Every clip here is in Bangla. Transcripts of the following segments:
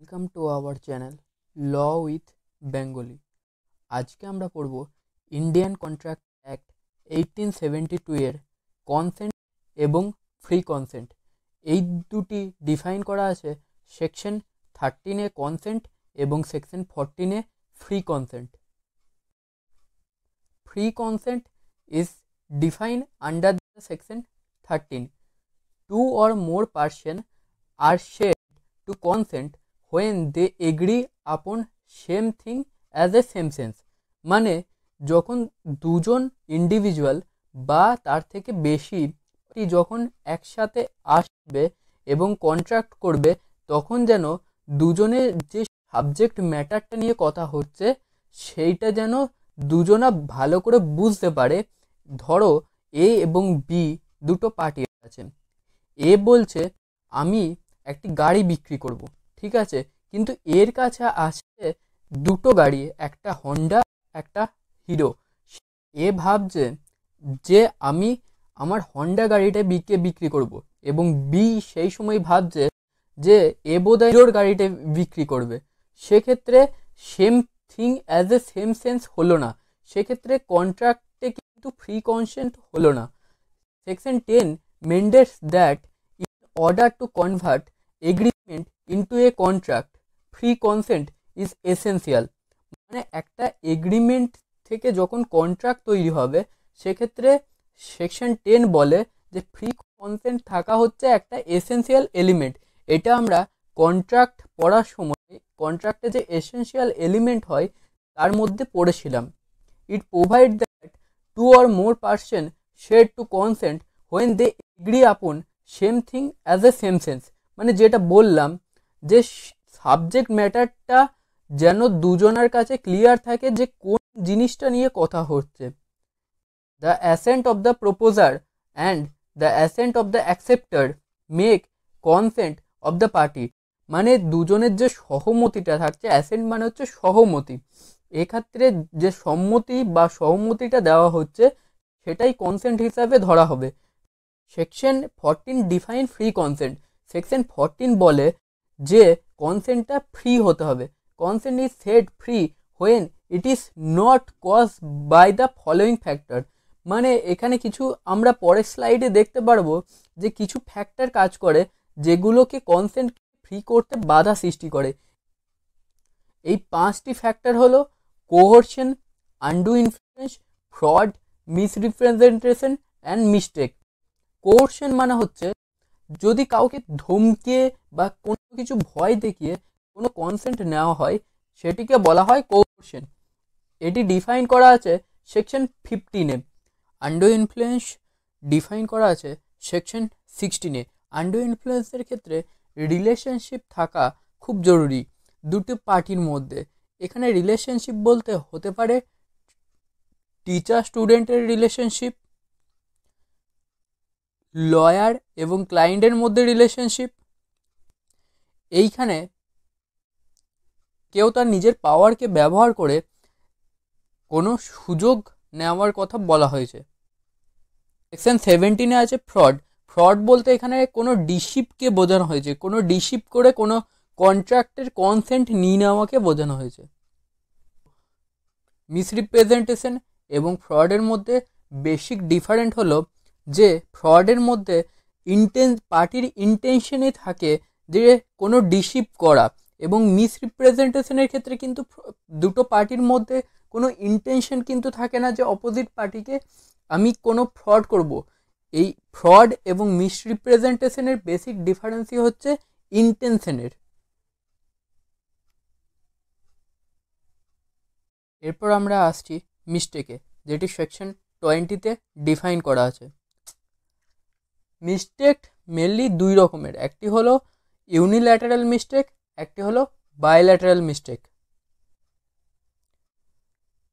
Welcome to our channel law with Bengali. আজকে আমরা পড়ব ইন্ডিয়ান কন্ট্রাক্ট অ্যাক্ট 1872 এর কনসেন্ট এবং ফ্রি কনসেন্ট। এই দুটি ডিফাইন করা আছে সেকশন 13 কনসেন্ট এবং section 14 free consent. Free consent is defined under the section 13. Two or more persons are said to consent when they agree upon same thing as a same sense. মানে যখন দুজন ইন্ডিভিজুয়াল বা তার থেকে বেশি যখন একসাথে আসবে এবং কন্ট্রাক্ট করবে, তখন যেন দুজনের যে সাবজেক্ট ম্যাটারটা নিয়ে কথা হচ্ছে সেইটা যেন দুজনা ভালো করে বুঝতে পারে। ধরো এ এবং বি দুটো পার্টি আছে। এ বলছে আমি একটি গাড়ি বিক্রি করব, ঠিক আছে, কিন্তু এর কাছে আছে দুটো গাড়ি, একটা হন্ডা একটা হিরো। এ ভাবছে যে আমি আমার হন্ডা গাড়িটা বিক্রি করব, এবং বি সেই সময় ভাবছে যে এ বোধহয় হিরোর গাড়িটা বিক্রি করবে। সেক্ষেত্রে same thing as a same sense হলো না, সেক্ষেত্রে কন্ট্রাক্টে কিন্তু ফ্রি কনসেন্ট হলো না। Section 10 mandates that in order to convert agreement into a contract free consent is essential. মানে একটা এগ্রিমেন্ট থেকে যখন কন্ট্রাক্ট তৈরি হবে সেক্ষেত্রে সেকশন 10 বলে যে ফ্রি কনসেন্ট থাকা হচ্ছে একটা এসেন্সিয়াল এলিমেন্ট। এটা আমরা কন্ট্রাক্ট পড়ার সময় কন্ট্রাক্টে যে এসেন্সিয়াল এলিমেন্ট হয় তার মধ্যে পড়েছিলাম। It provides that two or more persons share to consent when they agree upon same thing as a same sense. মানে যেটা বললাম যে সাবজেক্ট ম্যাটারটা যেন দুজনের কাছে ক্লিয়ার থাকে যে কোন জিনিসটা নিয়ে কথা হচ্ছে। The assent of the proposer and the assent of the acceptor make consent of the party. মানে দুজনের যে সহমতিটা থাকছে, অ্যাসেন্ট মানে হচ্ছে সহমতি, এক্ষেত্রে যে সম্মতি বা সহমতিটা দেওয়া হচ্ছে সেটাই কনসেন্ট হিসাবে ধরা হবে। Section 14 define free consent. Section 14 বলে যে কনসেন্টটা ফ্রি হতে হবে। Consent is said free when it is not caused by the following factor. মানে এখানে কিছু আমরা পরের স্লাইডে দেখতে পারবো যে কিছু ফ্যাক্টর কাজ করে যেগুলোকে কনসেন্ট ফ্রি করতে বাধা সৃষ্টি করে। এই 5টি ফ্যাক্টর হলো coercion, undue influence, fraud, misrepresentation and mistake. Coercion মানে হচ্ছে যদি কাউকে ধমকে বা কোনো কিছু ভয় দেখিয়ে কোনো কনসেন্ট নেওয়া হয় সেটিকে বলা হয় কোহরশন। এটি ডিফাইন করা আছে সেকশন 15-এ। আনডু ইনফ্লুয়েন্স ডিফাইন করা আছে সেকশন 16-এ। আনডু ইনফ্লুয়েন্সের ক্ষেত্রে রিলেশনশিপ থাকা খুব জরুরি দুটো পার্টির মধ্যে। এখানে রিলেশনশিপ বলতে হতে পারে টিচার স্টুডেন্টের রিলেশনশিপ, লয়ার এবং ক্লায়েন্টের মধ্যে রিলেশনশিপ। এইখানে কেউ তার নিজের পাওয়ারকে ব্যবহার করে কোনো সুযোগ নেওয়ার কথা বলা হয়েছে। সেকশন 17-এ আছে ফ্রড। ফ্রড বলতে এখানে কোনো ডিসিপকে বোঝানো হয়েছে, কোনো ডিসিপ করে কোনো কন্ট্রাক্টের কনসেন্ট নিয়ে নেওয়াকে বোঝানো হয়েছে। মিসরিপ্রেজেন্টেশন এবং ফ্রডের মধ্যে বেসিক ডিফারেন্ট হলো যে ফ্রডের মধ্যে পার্টির ইন্টেনশনই থাকে যে কোনো ডিসিপ করা, এবং মিসরিপ্রেজেন্টেশনের ক্ষেত্রে কিন্তু দুটো পার্টির মধ্যে কোনো ইন্টেনশন কিন্তু থাকে না যে অপোজিট পার্টিকে আমি কোনো ফ্রড করব। এই ফ্রড এবং মিসরিপ্রেজেন্টেশনের বেসিক ডিফারেন্সই হচ্ছে ইন্টেনশনের। এরপর আমরা আসছি মিস্টেকে, যেটি সেকশন 20-তে ডিফাইন করা আছে। মিস্টেক মেনলি দুই রকমের, একটি হলো ইউনিল্যাটারাল মিস্টেক, একটি হলো বাইল্যাটারাল মিস্টেক।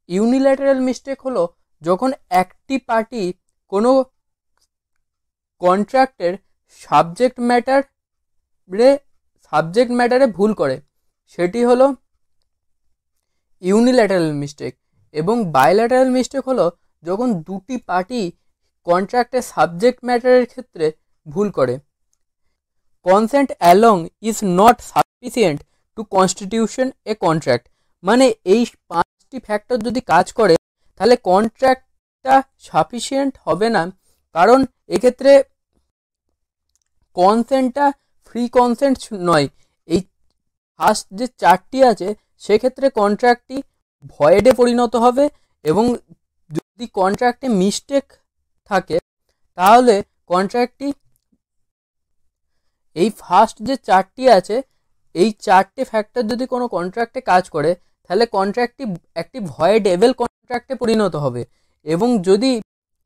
ইউনিল্যাটারাল মিস্টেক হলো যখন একটি পার্টি কোনো কন্ট্রাক্টের সাবজেক্ট ম্যাটারে ভুল করে, সেটি হলো ইউনিল্যাটারাল মিস্টেক। এবং বাইল্যাটারাল মিস্টেক হলো যখন দুটি পার্টি কন্ট্রাক্টের সাবজেক্ট ম্যাটারের ক্ষেত্রে ভুল করে। Consent alone is not sufficient to constitution a contract. মানে এই 5টি ফ্যাক্টর যদি কাজ করে তাহলে কন্ট্রাক্টটা সাফিসিয়েন্ট হবে না, কারণ এক্ষেত্রে কনসেন্টটা ফ্রি কনসেন্ট নয়। এই ফার্স্ট যে 4টি আছে সেক্ষেত্রে কন্ট্রাক্টটি ভয়েডে পরিণত হবে, এবং যদি কন্ট্রাক্টে মিস্টেক থাকে তাহলে কন্ট্রাক্টটি, এই ফার্স্ট যে 4টি আছে এই 4টে ফ্যাক্টর যদি কোনো কন্ট্রাক্টে কাজ করে তাহলে কন্ট্রাক্টটি একটি ভয়েডেবল কন্ট্রাক্টে পরিণত হবে, এবং যদি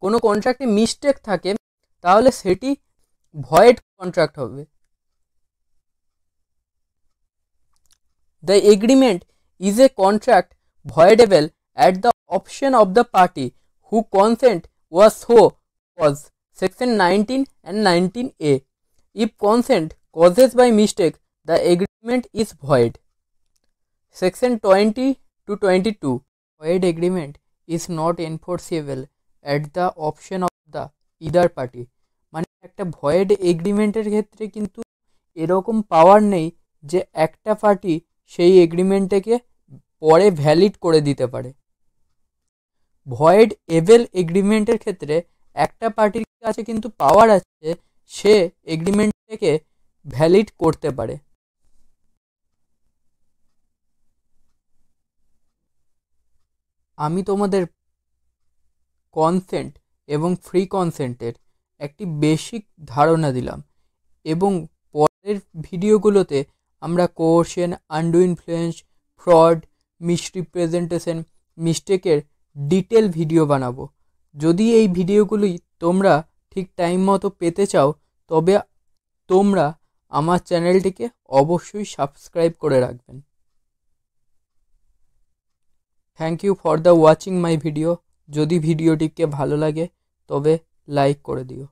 কোনো কন্ট্রাক্টে মিস্টেক থাকে তাহলে সেটি ভয়েড কন্ট্রাক্ট হবে। The agreement is a contract voidable at the option of the party who consent was so cause section 19 and 19A. If consent causes by mistake, the agreement is void. Section 20 to 22. Void agreement is not enforceable at the option of the either party. মানে একটা ভয়েড এগ্রিমেন্টের ক্ষেত্রে কিন্তু এরকম পাওয়ার নেই যে একটা পার্টি সেই এগ্রিমেন্টটাকে পরে ভ্যালিড করে দিতে পারে। ভয়েড এবেল এগ্রিমেন্টের ক্ষেত্রে একটা পার্টির কাছে কিন্তু পাওয়ার আছে সে এগ্রিমেন্টটাকে ভ্যালিড করতে পারে। আমি তোমাদের কনসেন্ট এবং ফ্রি কনসেন্টের একটি বেসিক ধারণা দিলাম, এবং পরের ভিডিওগুলোতে আমরা coercion, undue influence, fraud, misrepresentation, মিস্টেকের ডিটেল ভিডিও বানাবো। যদি এই ভিডিওগুলি তোমরা ঠিক টাইম মতো পেতে চাও তবে তোমরা আমার চ্যানেলটিকে অবশ্যই সাবস্ক্রাইব করে রাখবেন। Thank you for the watching my video. যদি ভিডিওটিকে ভালো লাগে তবে লাইক করে দিও।